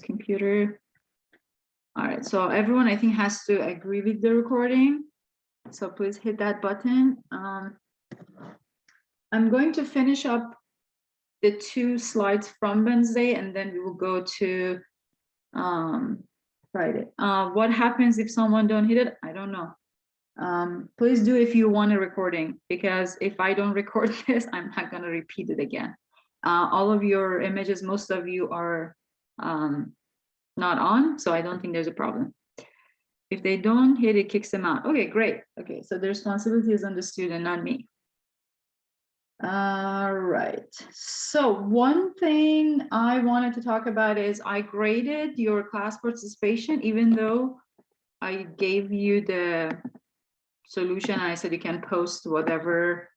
computer. All right, so everyone, I think, has to agree with the recording. So please hit that button. I'm going to finish up the 2 slides from Wednesday, and then we will go to Friday. What happens if someone don't hit it? I don't know. Please do if you want a recording, because if I don't record this, I'm not going to repeat it again. All of your images, most of you are not on, so I don't think there's a problem. If they don't hit, it kicks them out. Okay, great. Okay, so the responsibility is on the student, not me. All right, so one thing I wanted to talk about is I graded your class participation, even though I gave you the solution. I said you can post whatever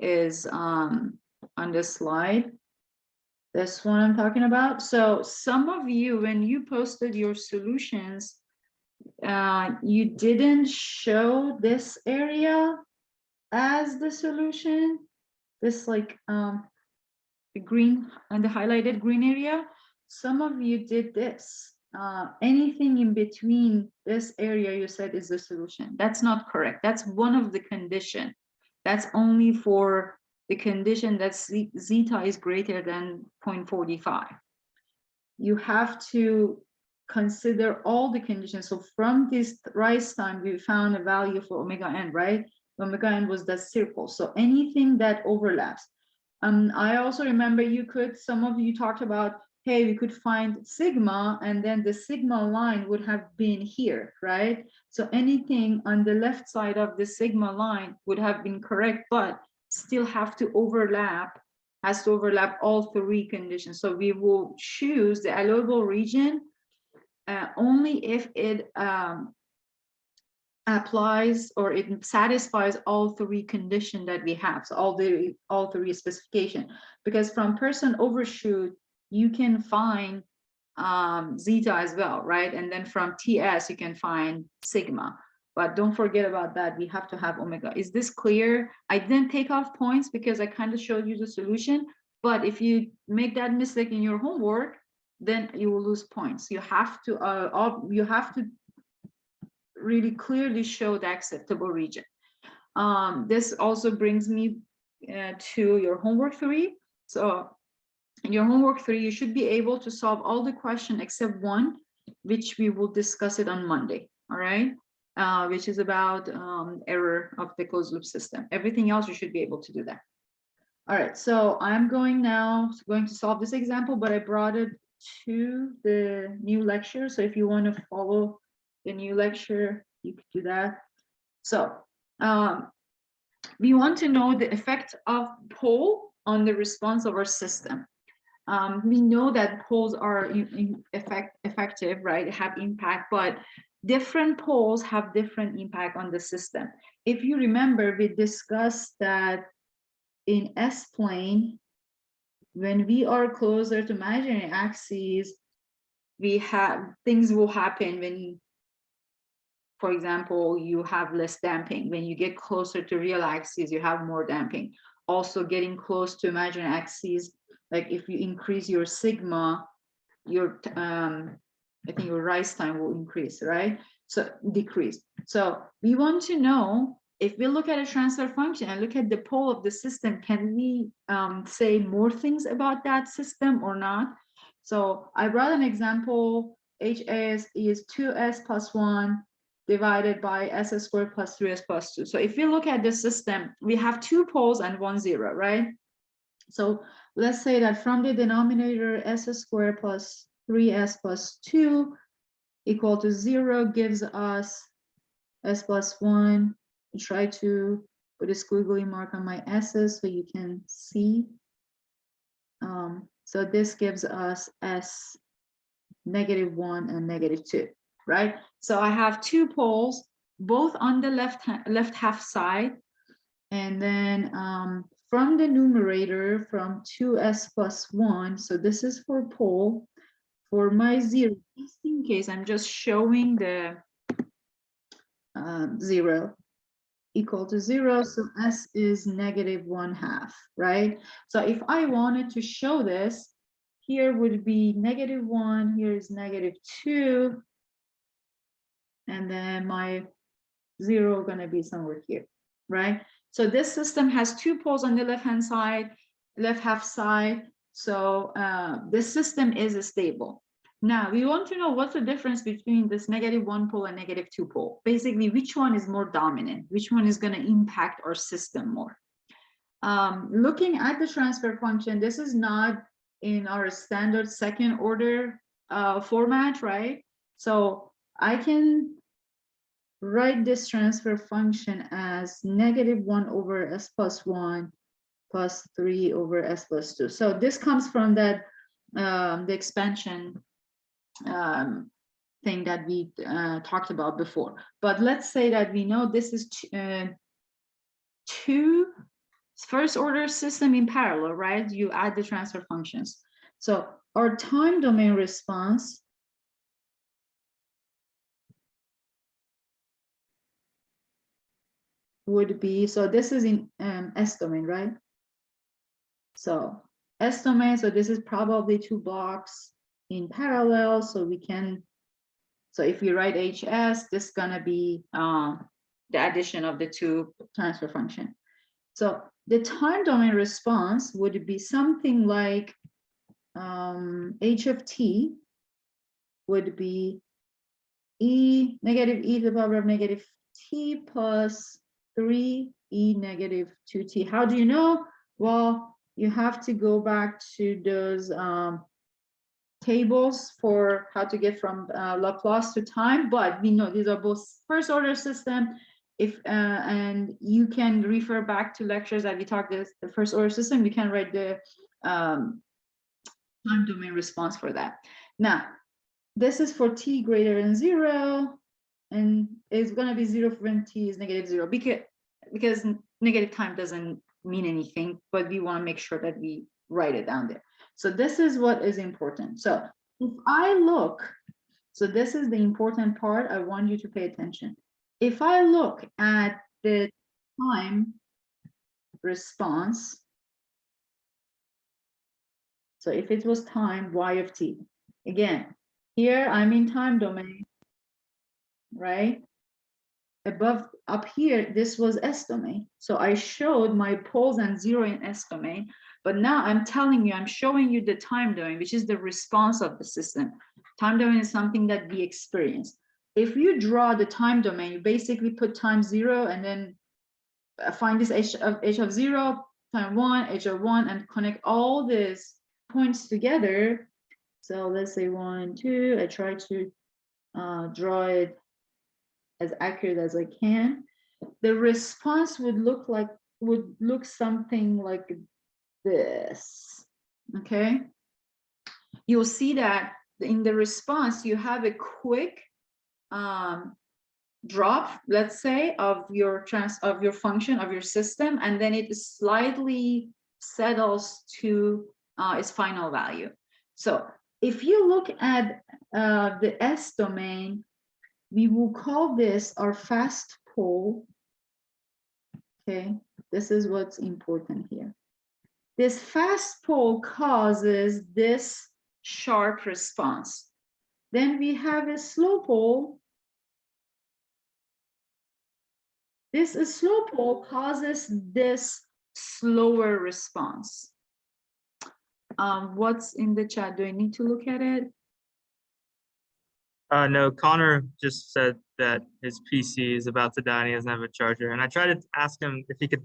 is on the slide. This one I'm talking about. So some of you, when you posted your solutions, you didn't show this area as the solution. This like the green and the highlighted green area. Some of you did this. Anything in between this area you said is the solution. That's not correct. That's one of the conditions. That's only for the condition that zeta is greater than 0.45. You have to consider all the conditions. So from this rise time, we found a value for omega n, right? Omega n was that circle. So anything that overlaps. I also remember some of you talked about, hey, we could find sigma, and then the sigma line would have been here, right? So anything on the left side of the sigma line would have been correct, but still have to overlap, has to overlap all 3 conditions. So we will choose the allowable region only if it applies or it satisfies all 3 conditions that we have. So all 3 specification, because from percent overshoot, you can find zeta as well, right? And then from TS, you can find sigma. But don't forget about that. We have to have omega. Is this clear? I didn't take off points because I kind of showed you the solution. But if you make that mistake in your homework, then you will lose points. You have to really clearly show the acceptable region. This also brings me to your homework 3. So in your homework 3, you should be able to solve all the questions except one, which we will discuss it on Monday. All right. Which is about error of the closed loop system. Everything else, you should be able to do that. All right, so I'm going to solve this example, but I brought it to the new lecture. So if you want to follow the new lecture, you could do that. So we want to know the effect of pole on the response of our system. We know that poles are effective, right? Have impact, but different poles have different impact on the system. If you remember, we discussed that in S-plane, when we are closer to imaginary axes, things will happen when, for example, you have less damping. When you get closer to real axes, you have more damping. Also, getting close to imaginary axes, like if you increase your sigma, your I think your rise time will increase, right? So decrease. So we want to know, if we look at a transfer function and look at the pole of the system, can we say more things about that system or not? So I brought an example. HS is 2s plus 1 divided by s squared plus 3s plus 2. So if we look at the system, we have 2 poles and 1 0, right? So let's say that from the denominator, s squared plus 3s plus 2 equal to 0 gives us s plus 1. I try to put a squiggly mark on my s's so you can see. So this gives us s -1 and -2, right? So I have 2 poles, both on the left half side, and then from the numerator, from 2s plus 1. So this is for pole. For my 0, just in case, I'm just showing the 0 equal to 0. So s is -1/2, right? So if I wanted to show this, here would be -1, here is -2, and then my 0 gonna be somewhere here, right? So this system has 2 poles on the left-hand side, left half side. So this system is stable. Now we want to know what's the difference between this -1 pole and -2 pole. Basically, which one is more dominant? Which one is going to impact our system more? Looking at the transfer function, this is not in our standard second order format, right? So I can write this transfer function as -1 over s plus 1 plus 3 over s plus 2. So this comes from that the expansion thing that we talked about before. But let's say that we know this is two first order system in parallel, right? You add the transfer functions. So our time domain response would be, so this is in S domain, right? So S domain, so this is probably 2 blocks in parallel, so we can, so if we write HS, this is gonna be the addition of the 2 transfer function. So the time domain response would be something like h of t would be negative e to the power of negative t plus 3e negative 2t. How do you know? Well, you have to go back to those tables for how to get from Laplace to time, but we know these are both first order system. If and you can refer back to lectures that we talked the first order system. We can write the time domain response for that. Now, this is for t greater than 0, and it's going to be 0 when t is -0, because negative time doesn't mean anything, but we want to make sure that we write it down there. So this is what is important. So if I look, so this is the important part. I want you to pay attention. If I look at the time response, so if it was time y of t, again, here I'm in time domain, right? Above, up here, this was S domain. So I showed my poles and 0 in S domain, but now I'm telling you, I'm showing you the time domain, which is the response of the system. Time domain is something that we experience. If you draw the time domain, you basically put time 0 and then find this h of 0, time 1, h of 1, and connect all these points together. So let's say 1, 2, I try to draw it as accurate as I can. The response would look something like this. Okay, you'll see that in the response you have a quick drop, let's say, of your function of your system, and then it slightly settles to its final value. So if you look at the S domain, we will call this our fast pole. Okay, this is what's important here. This fast pole causes this sharp response. Then we have a slow pole. This slow pole causes this slower response. What's in the chat? Do I need to look at it? No, Connor just said that his PC is about to die and he doesn't have a charger. And I tried to ask him if he could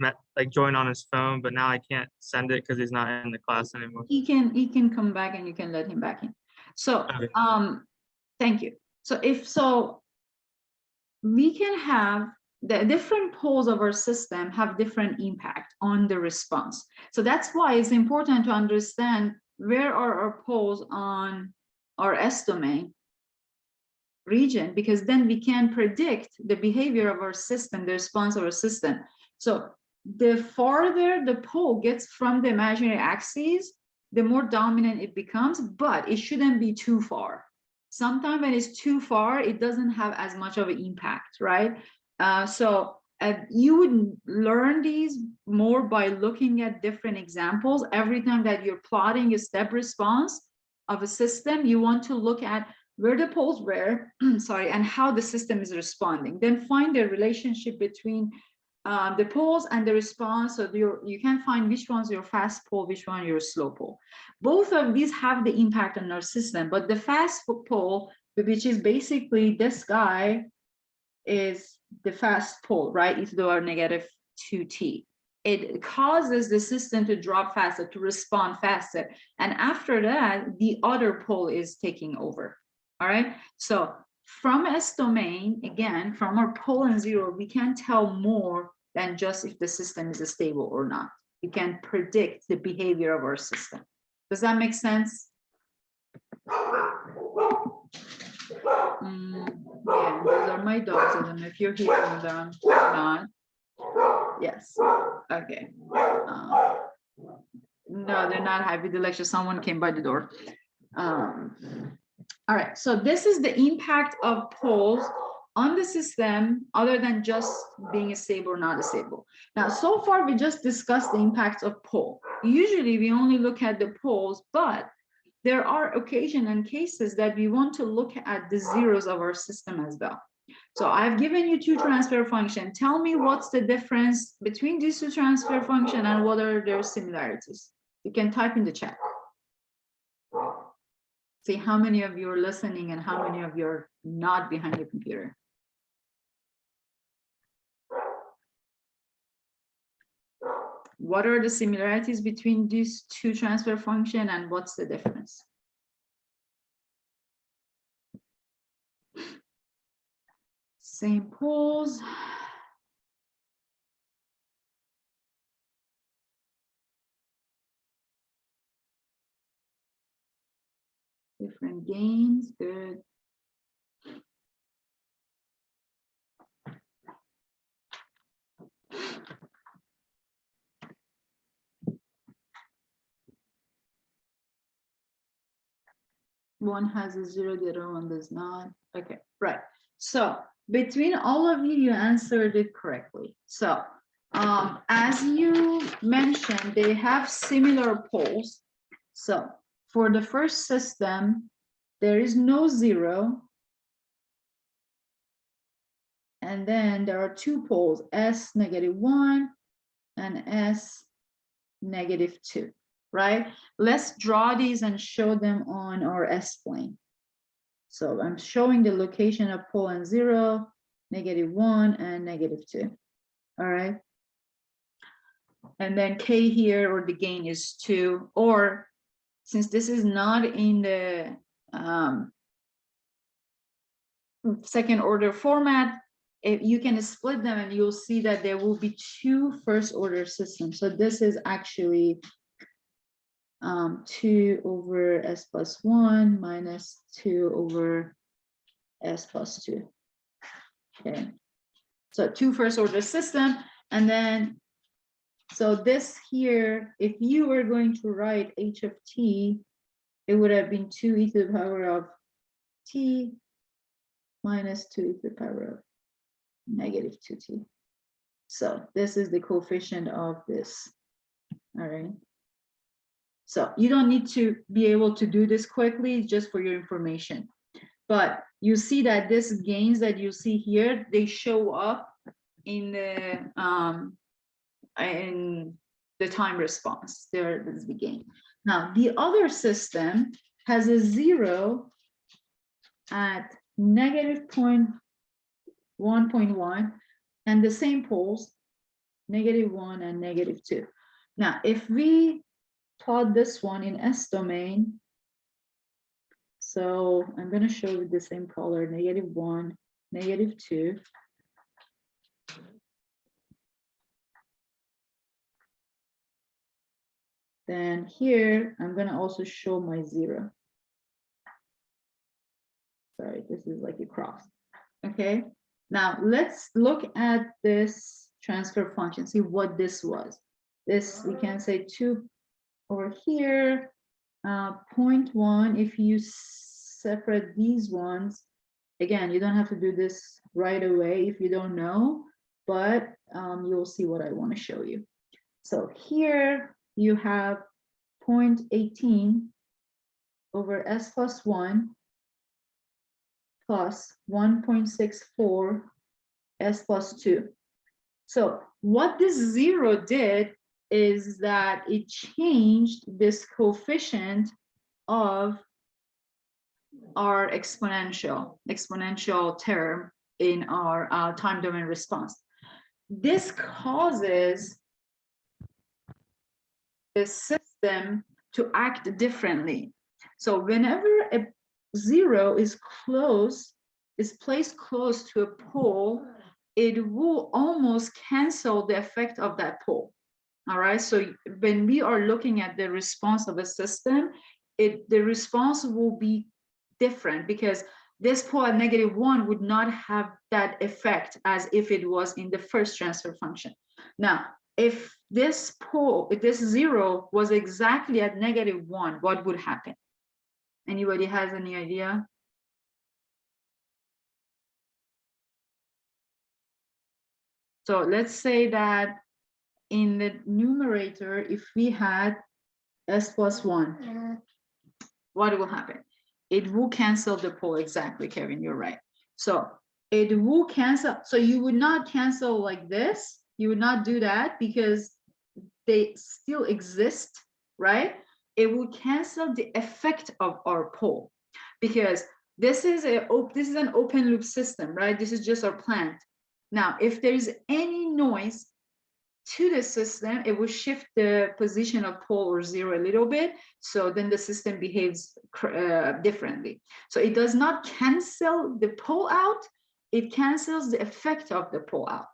join on his phone, but now I can't send it because he's not in the class anymore. He can come back and you can let him back in. So okay. Thank you. So we can have the different poles of our system have different impact on the response. So that's why it's important to understand where are our poles on our S domain region, because then we can predict the behavior of our system, the response of our system. So the farther the pole gets from the imaginary axis, the more dominant it becomes, but it shouldn't be too far. Sometimes when it's too far, it doesn't have as much of an impact, right? So you would learn these more by looking at different examples. Every time that you're plotting a step response, of a system, you want to look at where the poles were, sorry, and how the system is responding. Then find the relationship between the poles and the response. So you can find which one's your fast pole, which one your slow pole. Both of these have the impact on our system, but the fast pole, which is basically this guy, is the fast pole, right? It's the negative 2t. It causes the system to drop faster, to respond faster. And after that, the other pole is taking over. All right. So from S domain, again, from our pole and zero, we can tell more than just if the system is stable or not. We can predict the behavior of our system. Does that make sense? Yeah, those are my dogs. I don't know if you're hearing them or not. Yes. Okay. No, they're not happy to lecture. Someone came by the door. All right. So this is the impact of poles on the system, other than just being stable or not stable. Now, so far we just discussed the impacts of pole. Usually we only look at the poles, but there are occasions and cases that we want to look at the zeros of our system as well. So I've given you two transfer functions. Tell me what's the difference between these two transfer functions and what are their similarities. You can type in the chat. See how many of you are listening and how many of you are not behind the computer. What are the similarities between these two transfer functions and what's the difference? Same poles. Different gains, good. One has a zero, the other one does not. Okay, right. So between all of you, you answered it correctly. So as you mentioned, they have similar poles. So for the first system, there is no zero. And then there are two poles, S -1 and S -2, right? Let's draw these and show them on our S-plane. So I'm showing the location of pole and zero, -1 and -2, all right? And then K here, or the gain is 2, or since this is not in the second order format, if you can split them and you'll see that there will be two first order systems. So this is actually 2 over S plus 1 minus 2 over S plus 2. Okay, so two first order system. And then, so this here, if you were going to write h of t, it would have been 2e to the power of t minus 2e to the power of -2t. So this is the coefficient of this. All right. So you don't need to be able to do this quickly, just for your information. But you see that these gains that you see here, they show up in the time response. There is the gain. Now the other system has a 0 at -1.1 and the same poles, -1 and -2. Now if we plot this one in S domain, so I'm going to show with the same color, -1, -2. Then here, I'm going to also show my 0. Sorry, this is like a cross. Okay, now let's look at this transfer function, see what this was. This, we can say 2 over here, 0.1. If you separate these ones, again, you don't have to do this right away if you don't know, but you'll see what I want to show you. So here you have 0.18 over s plus 1 plus 1.64 s plus 2. So what this 0 did is that it changed this coefficient of our exponential term in our time domain response. This causes the system to act differently. So whenever a 0 is placed close to a pole, it will almost cancel the effect of that pole. All right, so when we are looking at the response of a system, the response will be different because this pole at -1 would not have that effect as if it was in the first transfer function. Now, if this 0 was exactly at -1, what would happen? Anybody has any idea? So let's say that in the numerator, if we had s plus 1, what will happen? It will cancel the pole. Exactly, Kevin, you're right. So it will cancel. So you would not cancel like this. You would not do that because they still exist, right? It will cancel the effect of our pole because this is an open loop system, right? This is just our plant. Now, if there's any noise to the system, it will shift the position of pole or 0 a little bit. So then the system behaves differently. So it does not cancel the pole out. It cancels the effect of the pole out.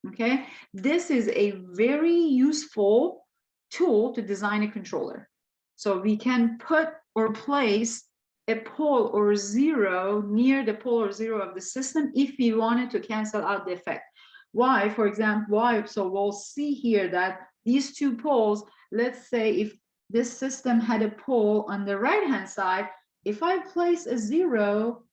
Okay, this is a very useful tool to design a controller. So we can put or place a pole or 0 near the pole or 0 of the system if we wanted to cancel out the effect. Why, for example, why? So we'll see here that these two poles, let's say if this system had a pole on the right hand side, if I place a 0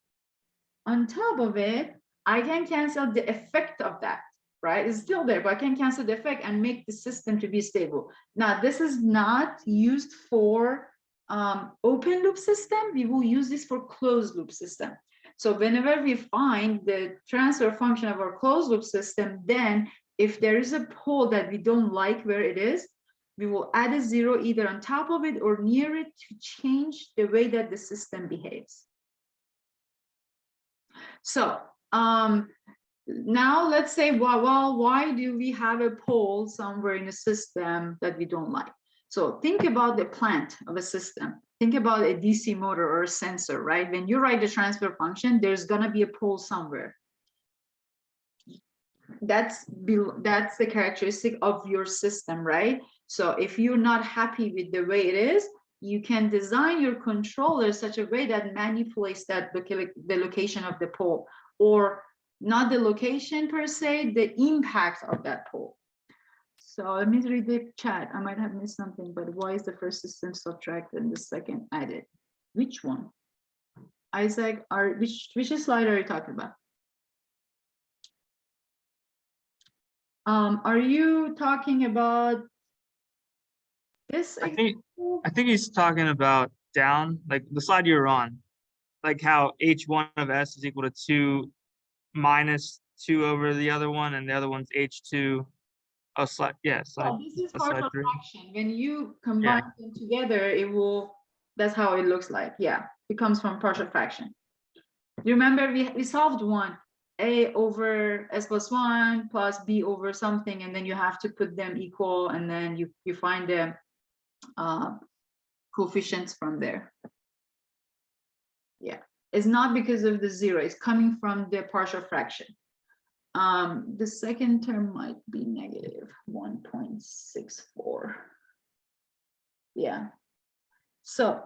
on top of it, I can cancel the effect of that, right? It's still there, but I can cancel the effect and make the system to be stable. Now, this is not used for open loop system. We will use this for closed loop system. So whenever we find the transfer function of our closed loop system, then if there is a pole that we don't like where it is, we will add a 0 either on top of it or near it to change the way that the system behaves. So now let's say, well, why do we have a pole somewhere in a system that we don't like? So think about the plant of a system. Think about a DC motor or a sensor, right? When you write the transfer function, there's gonna be a pole somewhere. That's the characteristic of your system, right? So if you're not happy with the way it is, you can design your controller such a way that manipulates that the location of the pole, or not the location per se, the impact of that pole. So let me read the chat. I might have missed something, but why is the first system subtracted and the second added? Which one? Isaac, which slide are you talking about? Are you talking about this? I think he's talking about down, like the slide you were on, like how h1 of s is equal to 2 minus 2 over the other one, and the other one's h2. Oh, slide, yeah, slide. This is Slide partial 3. fraction. When you combine them together, it will. That's how it looks like. Yeah, it comes from partial fraction. You remember we solved one, a over s plus 1 plus b over something, and then you have to put them equal, and then you find the coefficients from there. Yeah, it's not because of the 0. It's coming from the partial fraction. The second term might be negative 1.64. Yeah. So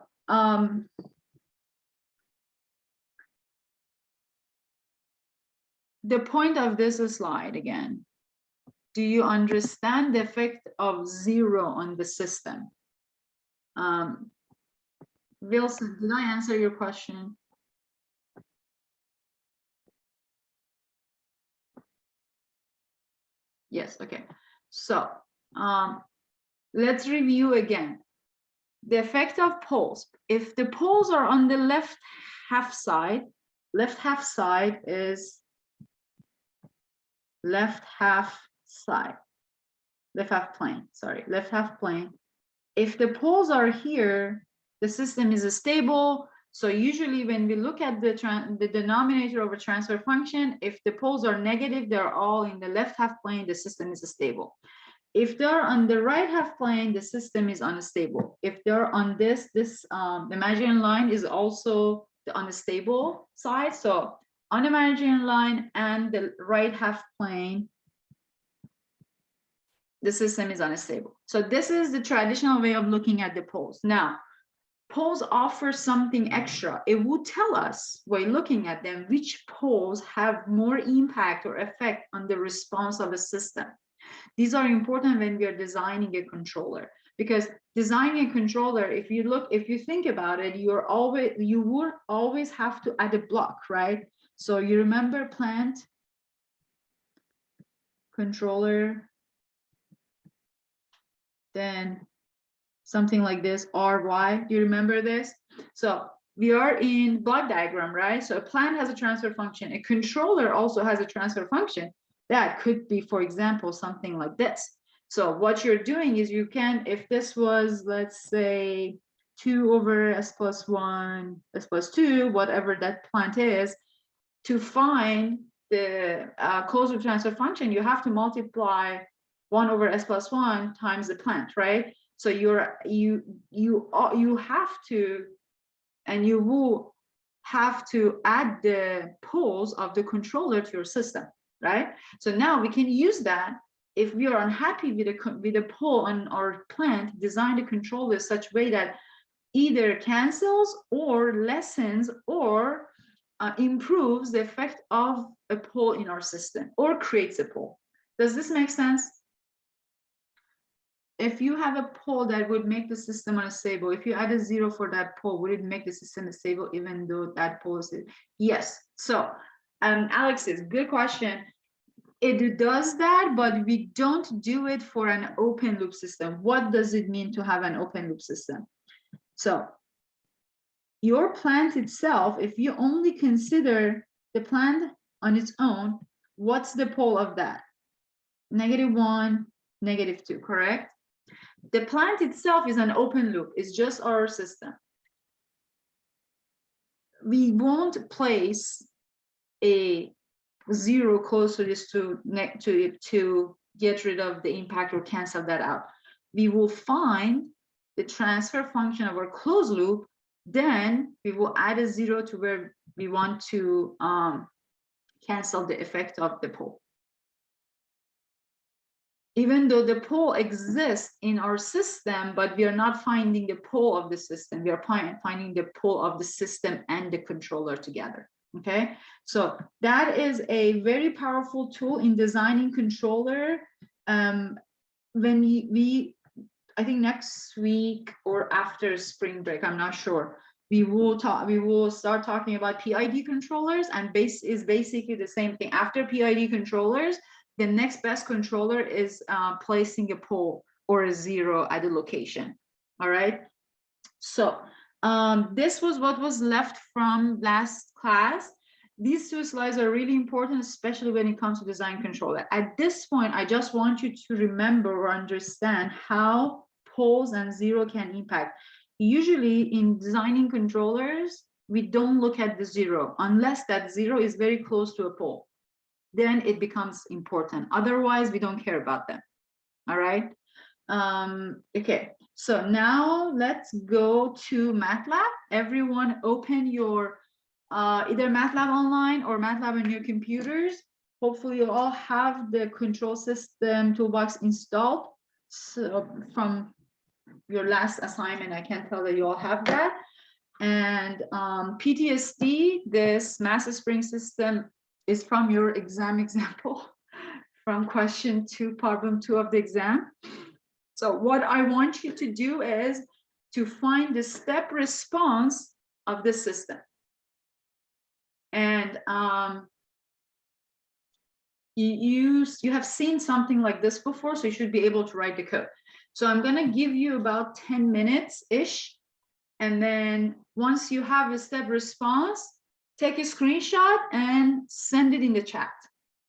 the point of this slide again, do you understand the effect of 0 on the system? Wilson, did I answer your question? Yes, okay. So let's review again. the effect of poles. If the poles are on the left half side is left half plane. If the poles are here, the system is stable. So usually when we look at the denominator of a transfer function, if the poles are negative, they're all in the left half plane, the system is stable. If they're on the right half plane, the system is unstable. If they're on this imaginary line is also the unstable side. So on imaginary line and the right half plane, the system is unstable. So this is the traditional way of looking at the poles. Now, poles offer something extra. It would tell us, by looking at them, which poles have more impact or effect on the response of a system. These are important when we are designing a controller, because designing a controller, if you think about it, you would always have to add a block, right? So you remember plant, controller, then something like this, RY. Do you remember this? So we are in block diagram, right? So a plant has a transfer function. A controller also has a transfer function. That could be, for example, something like this. So what you're doing is you can, if this was, let's say, 2 over s plus 1, s plus 2, whatever that plant is, to find the closed loop transfer function, you have to multiply 1 over s plus 1 times the plant, right? So you have to, and you will have to add the poles of the controller to your system, right? So now we can use that. If we are unhappy with the pole on our plant, design the controller such way that either cancels or lessens or improves the effect of a pole in our system, or creates a pole. Does this make sense? If you have a pole that would make the system unstable, if you add a 0 for that pole, would it make the system stable even though that pole is? Yes. So Alex, is good question. It does that, but we don't do it for an open loop system. What does it mean to have an open loop system? So your plant itself, if you only consider the plant on its own, what's the pole of that? -1, -2, correct? The plant itself is an open loop. It's just our system. We won't place a 0 close to this to get rid of the impact or cancel that out. We will find the transfer function of our closed loop. Then we will add a 0 to where we want to cancel the effect of the pole. Even though the pole exists in our system, but we are not finding the pole of the system. We are finding the pole of the system and the controller together. Okay, so that is a very powerful tool in designing controller. When I think next week or after spring break, I'm not sure, we will start talking about PID controllers, and is basically the same thing. After PID controllers, the next best controller is placing a pole or a 0 at a location. All right. So this was what was left from last class. These 2 slides are really important, especially when it comes to design controller. At this point, I just want you to remember or understand how poles and 0 can impact. Usually in designing controllers, we don't look at the 0 unless that 0 is very close to a pole. Then it becomes important. Otherwise, we don't care about them. All right. Okay. So now let's go to MATLAB. Everyone open your either MATLAB online or MATLAB on your computers. Hopefully you all have the control system toolbox installed. So from your last assignment, I can tell that you all have that. And PTSD, this mass spring system, is from your exam example, from question 2, problem 2 of the exam. So what I want you to do is to find the step response of the system. And you have seen something like this before, so you should be able to write the code. So I'm gonna give you about 10 minutes-ish. And then once you have a step response, take a screenshot and send it in the chat.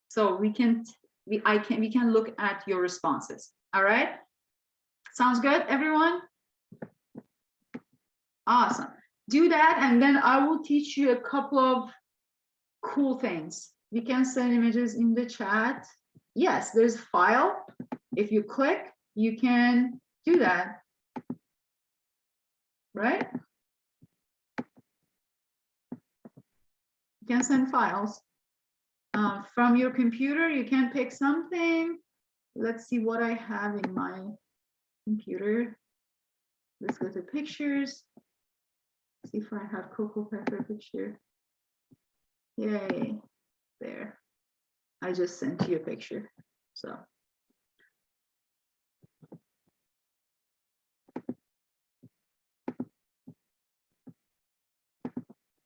So we can look at your responses. All right. Sounds good, everyone? Awesome. Do that, and then I will teach you a couple of cool things. You can send images in the chat. Yes, there's file. If you click, you can do that. Right? You can send files. From your computer, you can pick something. Let's see what I have in my computer. Let's go to pictures. See if I have Cocoa Pepper picture. Yay, there. I just sent you a picture. So.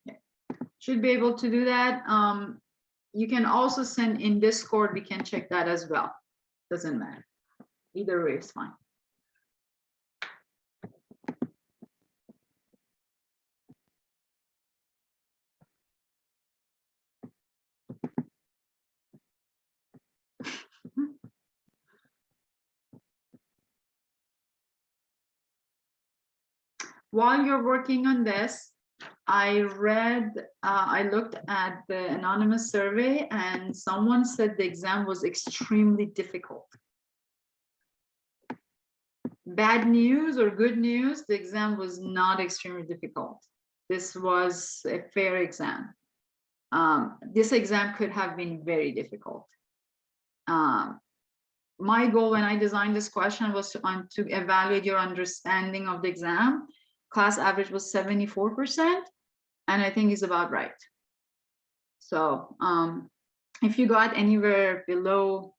Yeah. Should be able to do that. You can also send in Discord. We can check that as well. Doesn't matter. Either way is fine. While you're working on this, I looked at the anonymous survey, and someone said the exam was extremely difficult. Bad news or good news, the exam was not extremely difficult. This was a fair exam. This exam could have been very difficult. My goal when I designed this question was to evaluate your understanding of the exam. Class average was 74%, and I think it's about right. So if you got anywhere below,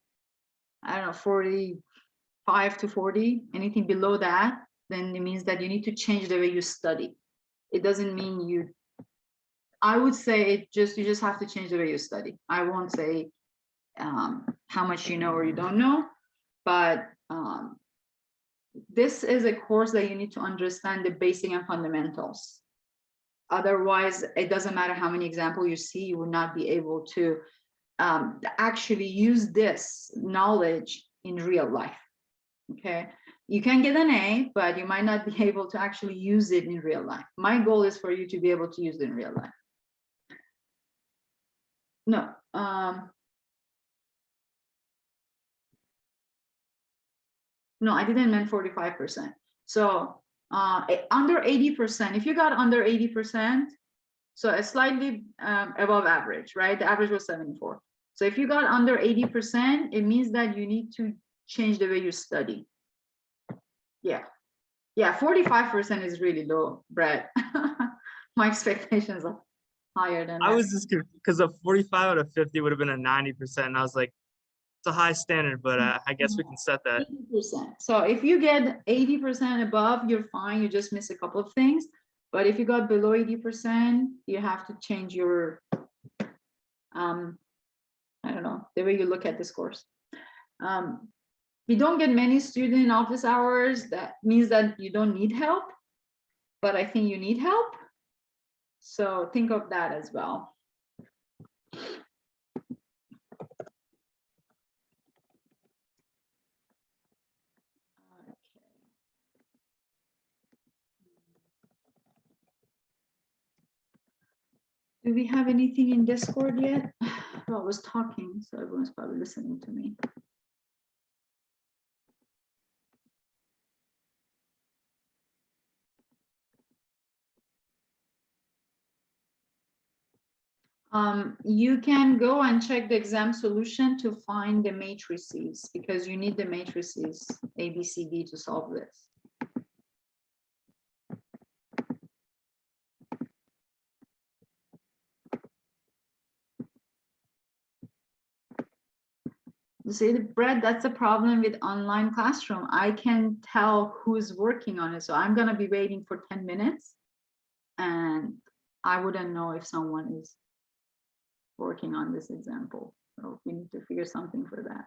I don't know, 45 to 40, anything below that, then it means that you need to change the way you study. It doesn't mean you, I would say you just have to change the way you study. I won't say how much you know or you don't know, but this is a course that you need to understand the basic and fundamentals. Otherwise, it doesn't matter how many examples you see, you will not be able to actually use this knowledge in real life. Okay, you can get an A, but you might not be able to actually use it in real life. My goal is for you to be able to use it in real life. No, no, I didn't mean 45%. So under 80%, if you got under 80%, so a slightly above average, right? The average was 74. So if you got under 80%, it means that you need to change the way you study. Yeah. Yeah, 45% is really low, Brett. My expectations are higher than that. I was just because a 45 out of 50 would have been a 90%. And I was like, it's a high standard, but I guess we can set that. 80%. So if you get 80% above, you're fine. You just miss a couple of things. But if you got below 80%, you have to change your, I don't know, the way you look at this course. We don't get many students in office hours. That means that you don't need help, but I think you need help. So think of that as well. Do we have anything in Discord yet? Well, I was talking, so everyone's probably listening to me. You can go and check the exam solution to find the matrices, because you need the matrices A, B, C, D to solve this. You see, Brett, that's the problem with online classroom. I can tell who's working on it. So I'm going to be waiting for 10 minutes and I wouldn't know if someone is working on this example. So we need to figure something for that.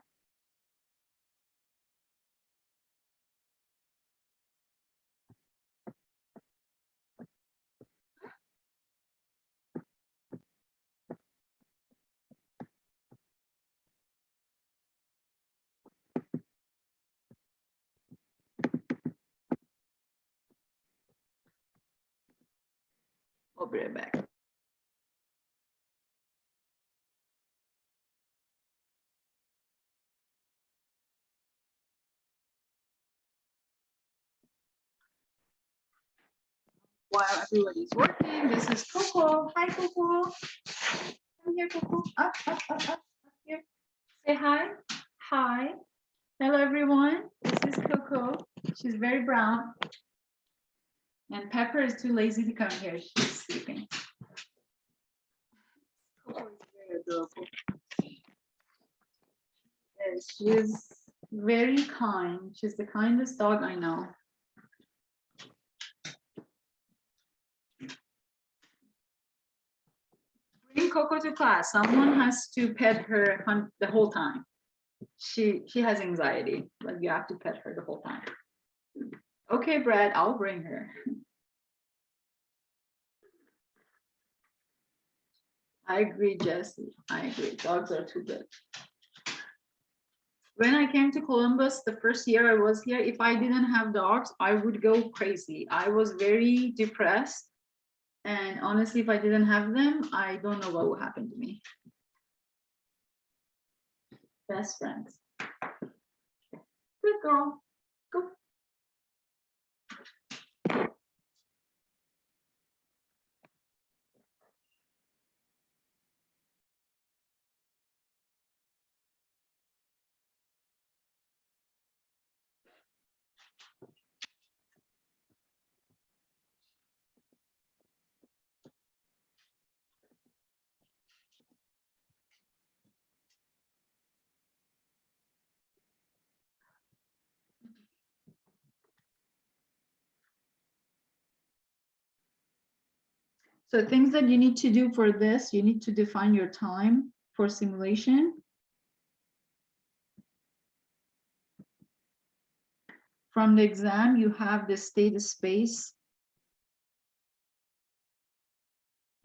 I'll be right back. While everybody's working, this is Coco. Hi, Coco. Come here, Coco. Up, up, up, up here. Say hi. Hi. Hello, everyone. This is Coco. She's very brown. And Pepper is too lazy to come here. She's sleeping. Coco is very adorable. Yes, she is very kind. She's the kindest dog I know. Bring Coco to class. Someone has to pet her the whole time. She has anxiety, but you have to pet her the whole time. Okay, Brad, I'll bring her. I agree, Jesse. I agree. Dogs are too good. When I came to Columbus, the first year I was here, if I didn't have dogs, I would go crazy. I was very depressed. And honestly, if I didn't have them, I don't know what would happen to me. Best friends. Good girl. Go. So things that you need to do for this, you need to define your time for simulation. From the exam, you have the state space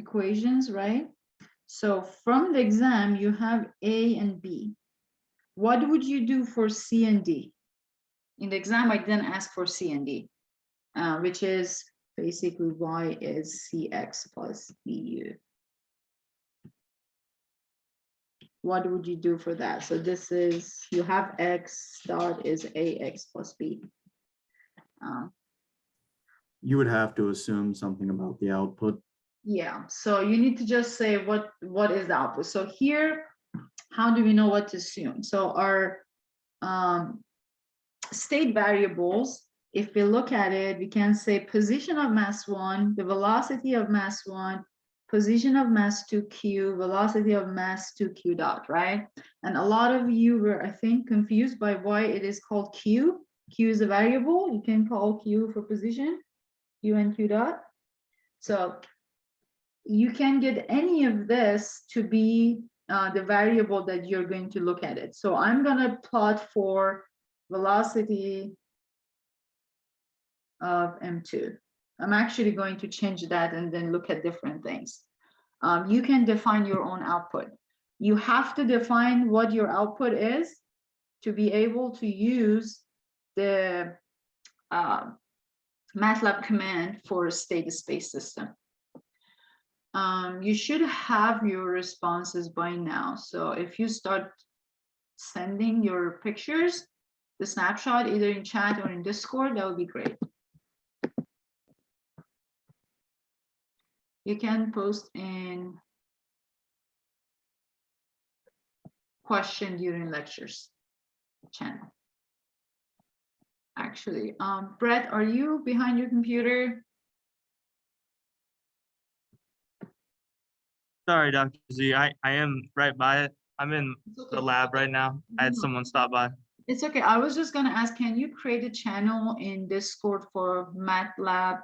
equations, right? So from the exam, you have A and B. What would you do for C and D? In the exam, I didn't ask for C and D, which is basically Y is CX plus BU. What would you do for that? So this is, you have X dot is AX plus B. You would have to assume something about the output. Yeah, so you need to just say what is the output. So here, how do we know what to assume? So our state variables, if we look at it, we can say position of mass 1, the velocity of mass 1, position of mass 2 q, velocity of mass 2 q dot, right? And a lot of you were, I think, confused by why it is called q. Q is a variable. You can call q for position, q and q dot. So you can get any of this to be the variable that you're going to look at it. So I'm going to plot for velocity of M2. I'm actually going to change that and then look at different things. You can define your own output. You have to define what your output is to be able to use the MATLAB command for a state space system. You should have your responses by now. So if you start sending your pictures, the snapshot, either in chat or in Discord, that would be great. You can post in question during lectures channel. Actually, Brett, are you behind your computer? Sorry, Dr. Z, I am right by it. I'm in the lab right now. I had someone stop by. It's okay. I was just going to ask, can you create a channel in Discord for MATLAB,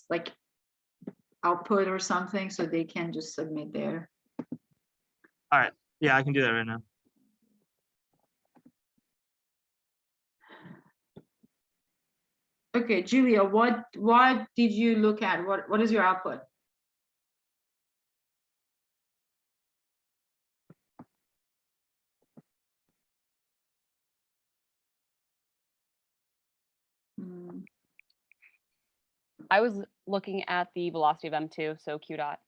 like output or something, so they can just submit there? All right. Yeah, I can do that right now. Okay, Julia, what did you look at? What is your output? I was looking at the velocity of M2, so Q dot.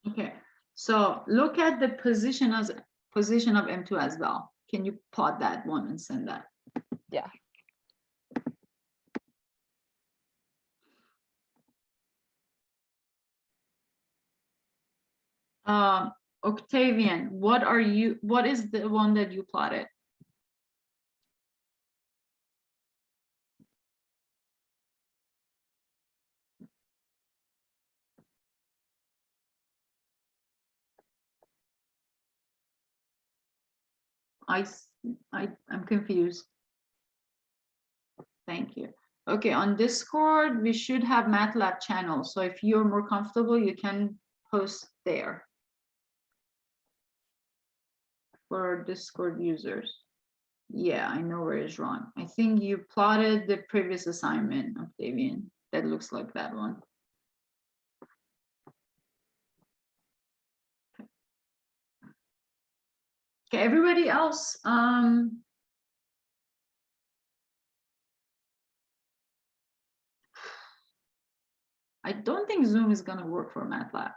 Okay, so look at the position of M2 as well. Can you plot that one and send that? Yeah. Octavian, what is the one that you plotted? I'm confused. Thank you. Okay, on Discord, we should have MATLAB channel. So if you're more comfortable, you can post there for Discord users. Yeah, I know where is wrong. I think you plotted the previous assignment, Octavian. That looks like that one. Okay, everybody else, I don't think Zoom is gonna work for MATLAB.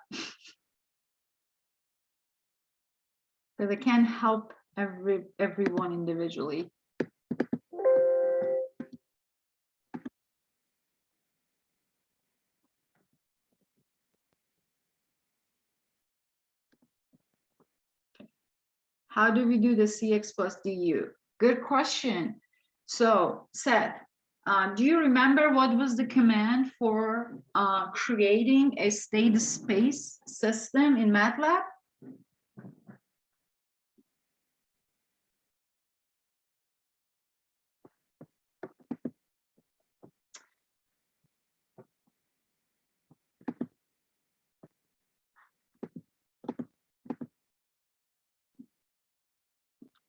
Because it can't help everyone individually. How do we do the CX plus DU? Good question. So Seth, do you remember what was the command for creating a state space system in MATLAB?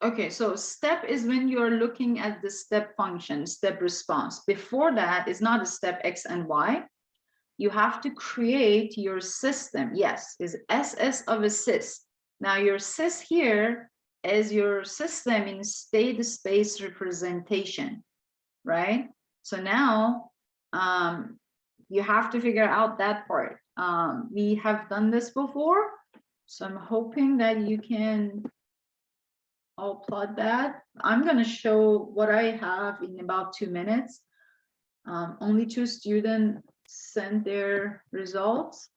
Okay, so step is when you're looking at the step function, step response. Before that is not a step X and Y. You have to create your system. Yes, is SS of a sys. Now your sys here is your system in state space representation, right? So now you have to figure out that part. We have done this before, so I'm hoping that you can all plot that. I'm going to show what I have in about 2 minutes. Only 2 students sent their results.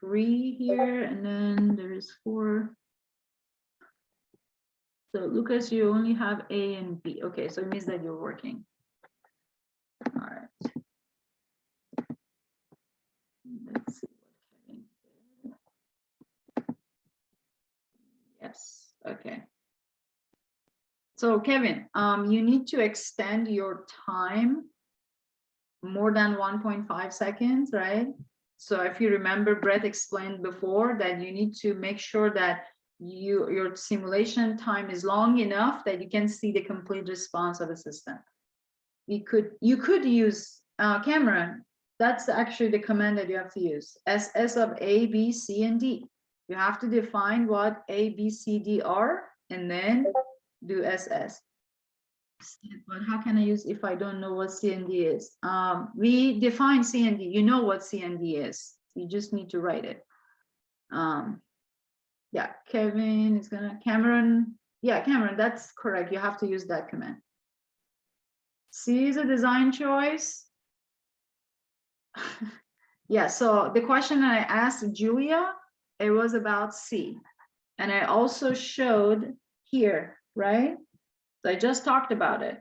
3 here, and then there is 4. So Lucas, you only have A and B. Okay, so it means that you're working. All right. Let's see what Kevin did. Yes, okay. So Kevin, you need to extend your time more than 1.5 seconds, right? So if you remember, Brett explained before that you need to make sure that your simulation time is long enough that you can see the complete response of the system. You could use Cameron. That's actually the command that you have to use. SS of A, B, C, and D. You have to define what A, B, C, D are, and then do SS. But how can I use if I don't know what C and D is? We define C and D. You know what C and D is. You just need to write it. Yeah, Kevin is gonna, Cameron. Yeah, Cameron, that's correct. You have to use that command. C is a design choice. Yeah, so the question I asked Julia, it was about C. And I also showed here, right? So I just talked about it.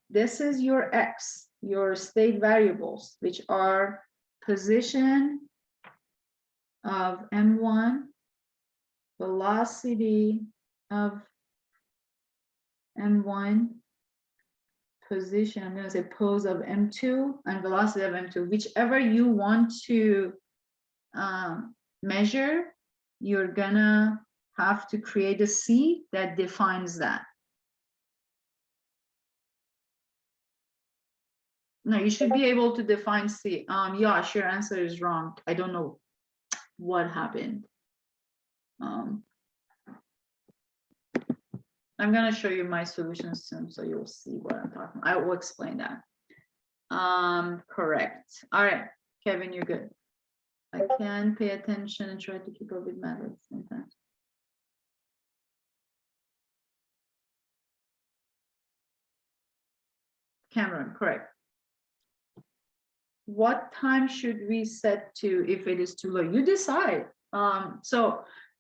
This is your X, your state variables, which are position of M1, velocity of M1, position, I'm going to say pose of M2, and velocity of M2, whichever you want to measure, you're gonna have to create a C that defines that. No, you should be able to define C. Yash, your answer is wrong. I don't know what happened. I'm gonna show you my solution soon, so you'll see what I'm talking about. I will explain that. Correct. All right, Kevin, you're good. I can pay attention and try to keep up with math at the same time. Cameron, correct. What time should we set to if it is too low? You decide.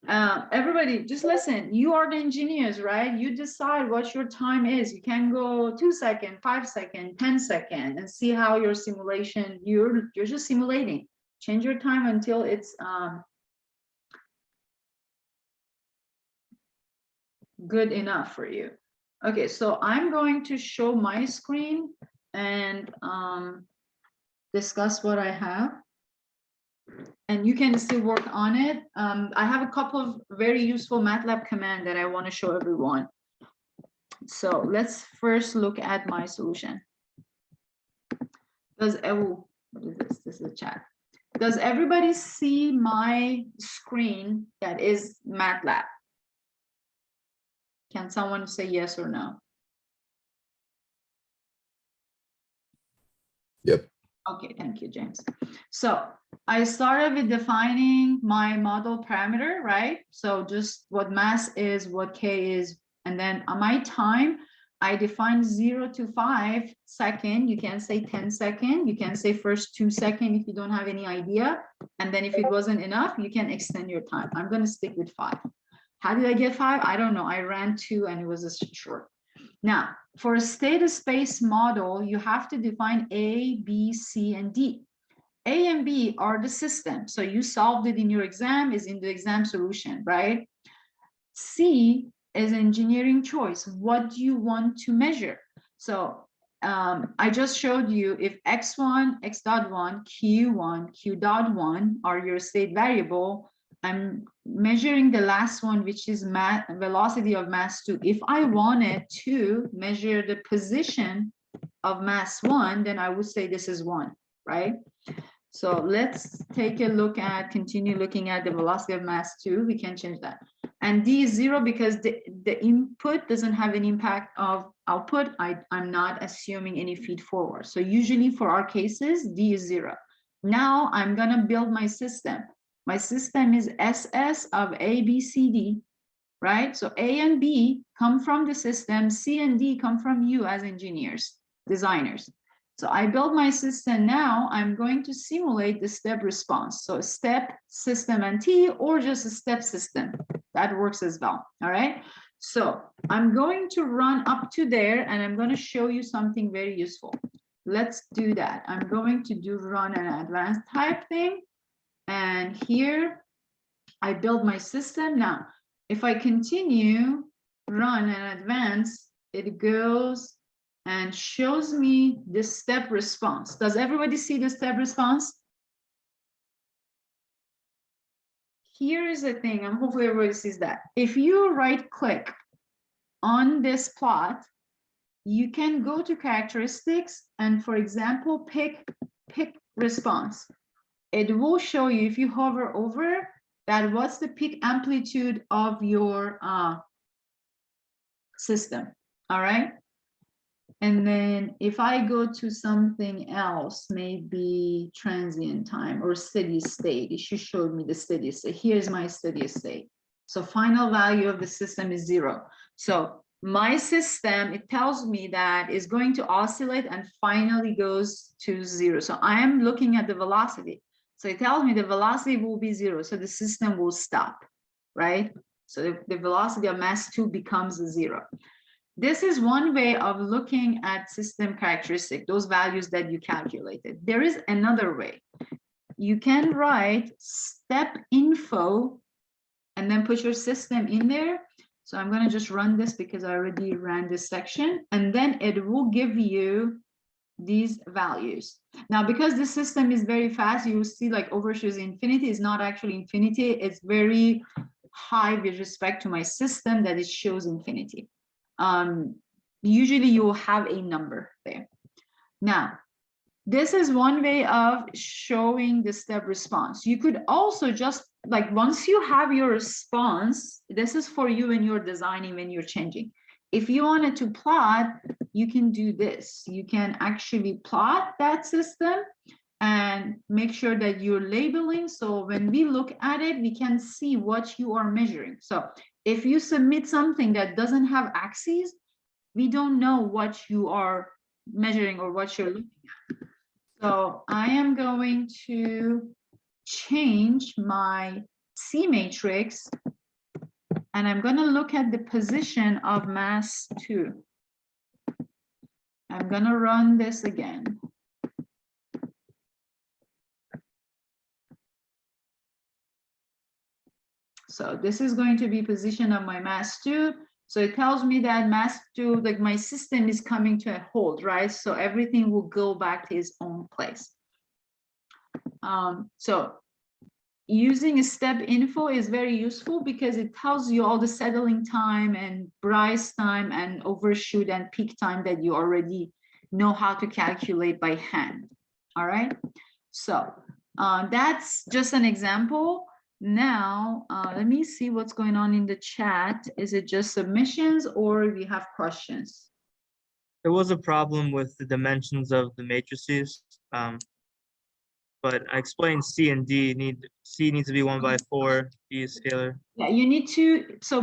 Everybody just listen. You are the engineers, right? You decide what your time is. You can go 2 seconds, 5 seconds, 10 seconds, and see how your simulation, you're just simulating. Change your time until it's good enough for you. Okay, so I'm going to show my screen and discuss what I have. And you can still work on it. I have a couple of very useful MATLAB commands that I want to show everyone. So let's first look at my solution. What is this? This is a chat. Does everybody see my screen that is MATLAB? Can someone say yes or no? Yep. Okay, thank you, James. So I started with defining my model parameter, right? So just what mass is, what K is, and then on my time, I defined 0 to 5 seconds. You can say 10 seconds. You can say first 2 seconds if you don't have any idea. And then if it wasn't enough, you can extend your time. I'm going to stick with 5. How did I get 5? I don't know. I ran 2 and it was a short. Now, for a state space model, you have to define A, B, C, and D. A and B are the system. So you solved it in your exam, is in the exam solution, right? C is engineering choice. What do you want to measure? So I just showed you if x1, x dot 1, q1, q dot 1 are your state variable, I'm measuring the last one, which is velocity of mass 2. If I wanted to measure the position of mass 1, then I would say this is 1, right? So let's take a look at, continue looking at the velocity of mass 2. We can change that. And D is 0 because the input doesn't have an impact of output. I'm not assuming any feed forward. So usually for our cases, D is 0. Now I'm going to build my system. My system is SS of A, B, C, D, right? So A and B come from the system. C and D come from you as engineers, designers. So I build my system. Now I'm going to simulate the step response. So step, system, and T, or just a step system. That works as well, all right? So I'm going to run up to there, and I'm going to show you something very useful. Let's do that. I'm going to do run an advanced type thing. And here I build my system. Now, if I continue run and advance, it goes and shows me the step response. Does everybody see the step response? Here is the thing, and hopefully everybody sees that. If you right click on this plot, you can go to characteristics and, for example, pick response. It will show you, if you hover over that, what's the peak amplitude of your system, all right? And then if I go to something else, maybe transient time or steady state, it should show me the steady state. Here's my steady state. So final value of the system is 0. So my system, it tells me that is going to oscillate and finally goes to 0. So I am looking at the velocity. So it tells me the velocity will be 0. So the system will stop, right? So the velocity of mass 2 becomes 0. This is one way of looking at system characteristic, those values that you calculated. There is another way. You can write step info and then put your system in there. So I'm going to just run this because I already ran this section, and then it will give you these values. Now, because the system is very fast, you will see like overshoot infinity is not actually infinity. It's very high with respect to my system that it shows infinity. Usually you will have a number there. Now, this is one way of showing the step response. You could also just like, once you have your response, this is for you when you're designing, when you're changing. if you wanted to plot, you can do this. You can actually plot that system and make sure that you're labeling. So when we look at it, we can see what you are measuring. So if you submit something that doesn't have axes, we don't know what you are measuring or what you're looking at. So I am going to change my C matrix, and I'm going to look at the position of mass 2. I'm going to run this again. So this is going to be position of my mass 2. So it tells me that mass 2, like my system is coming to a halt, right? So everything will go back to its own place. So using a step info is very useful because it tells you all the settling time and rise time and overshoot and peak time that you already know how to calculate by hand. All right. So that's just an example. Now, let me see what's going on in the chat. Is it just submissions or we have questions? There was a problem with the dimensions of the matrices. But I explained C and D C needs to be 1/4, D is scalar. Yeah, you need to, so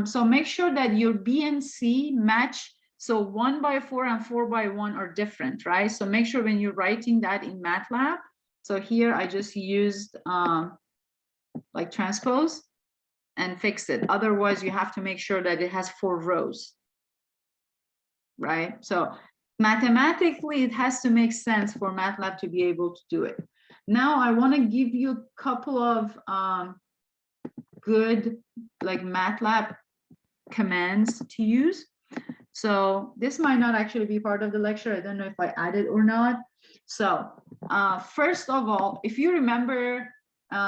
so make sure that your B and C match. So 1/4 and 4/1 are different, right? So make sure when you're writing that in MATLAB. So here I just used like transpose and fix it. Otherwise, you have to make sure that it has 4 rows, right? So mathematically, it has to make sense for MATLAB to be able to do it. Now, I want to give you a couple of good like MATLAB commands to use. So this might not actually be part of the lecture. I don't know if I added or not. So first of all, if you remember,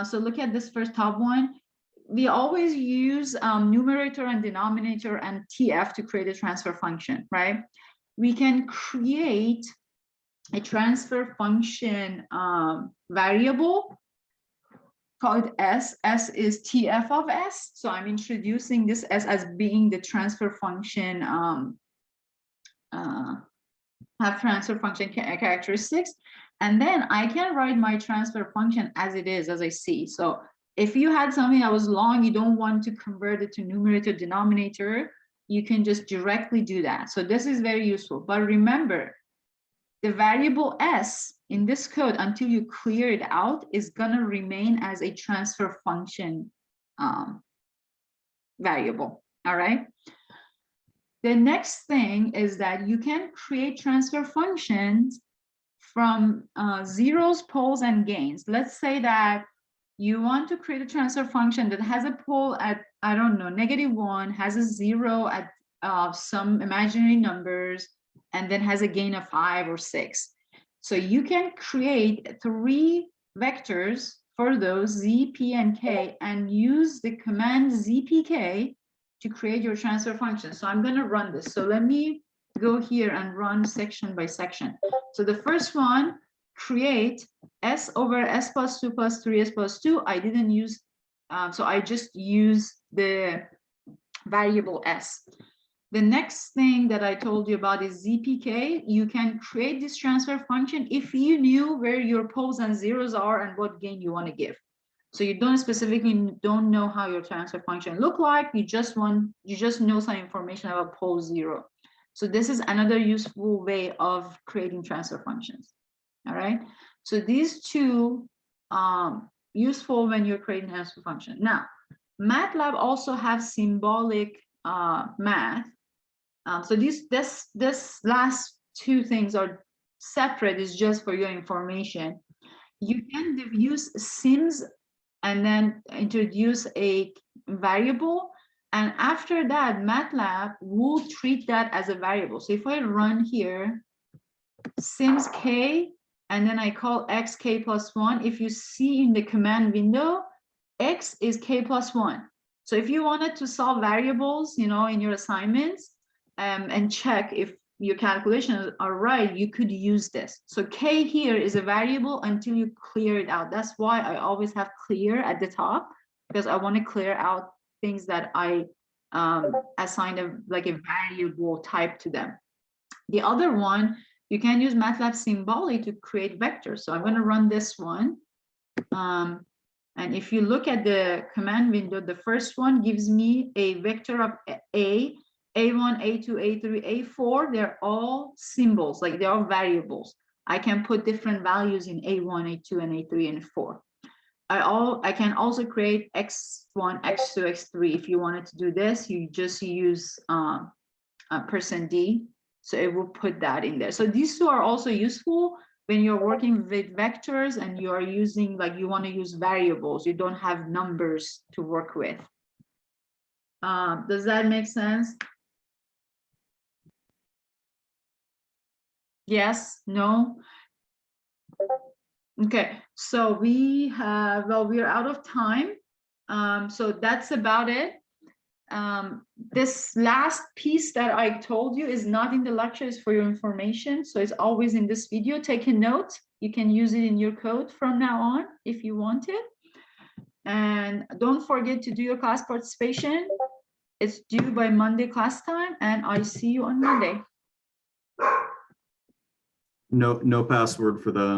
so look at this first top one. We always use numerator and denominator and TF to create a transfer function, right? We can create a transfer function variable called S. S is TF of S. So I'm introducing this S as being the transfer function, have transfer function characteristics. And then I can write my transfer function as it is, as I see. So if you had something that was long, you don't want to convert it to numerator denominator, you can just directly do that. So this is very useful. But remember, the variable S in this code, until you clear it out, is going to remain as a transfer function variable. All right. The next thing is that you can create transfer functions from zeros, poles, and gains. Let's say that you want to create a transfer function that has a pole at, I don't know, -1, has a 0 at some imaginary numbers, and then has a gain of 5 or 6. So you can create 3 vectors for those z, p, and k, and use the command zpk to create your transfer function. So I'm going to run this. So let me go here and run section by section. So the first one, create s over s plus 2 plus 3s plus 2. I didn't use, so I just use the variable s. The next thing that I told you about is zpk. You can create this transfer function if you knew where your poles and zeros are and what gain you want to give. So you don't specifically don't know how your transfer function look like. You just know some information about pole 0. So this is another useful way of creating transfer functions. All right. So these two useful when you're creating transfer function. Now, MATLAB also has symbolic math. So this last 2 things are separate. It's just for your information. You can use sims and then introduce a variable, and after that MATLAB will treat that as a variable. So if I run here sims k and then I call x k plus 1, if you see in the command window, x is k plus 1. So if you wanted to solve variables, you know, in your assignments and check if your calculations are right, you could use this. So k here is a variable until you clear it out. That's why I always have clear at the top, because I want to clear out things that I assign a variable type to them. The other one, you can use MATLAB symbolic to create vectors. So I'm going to run this one. And if you look at the command window, the first one gives me a vector of A, A1, A2, A3, A4. They're all symbols, like they're all variables. I can put different values in A1, A2, and A3, and 4. I can also create X1, X2, X3. If you wanted to do this, you just use %D. So it will put that in there. So these two are also useful when you're working with vectors and you are using, like, you want to use variables. You don't have numbers to work with. Does that make sense? Yes, no? Okay, so we have, well, we're out of time. So that's about it. This last piece that I told you is not in the lecture, it's for your information. So it's always in this video. Take a note. You can use it in your code from now on if you want it. And don't forget to do your class participation. It's due by Monday class time, and I see you on Monday. No password for the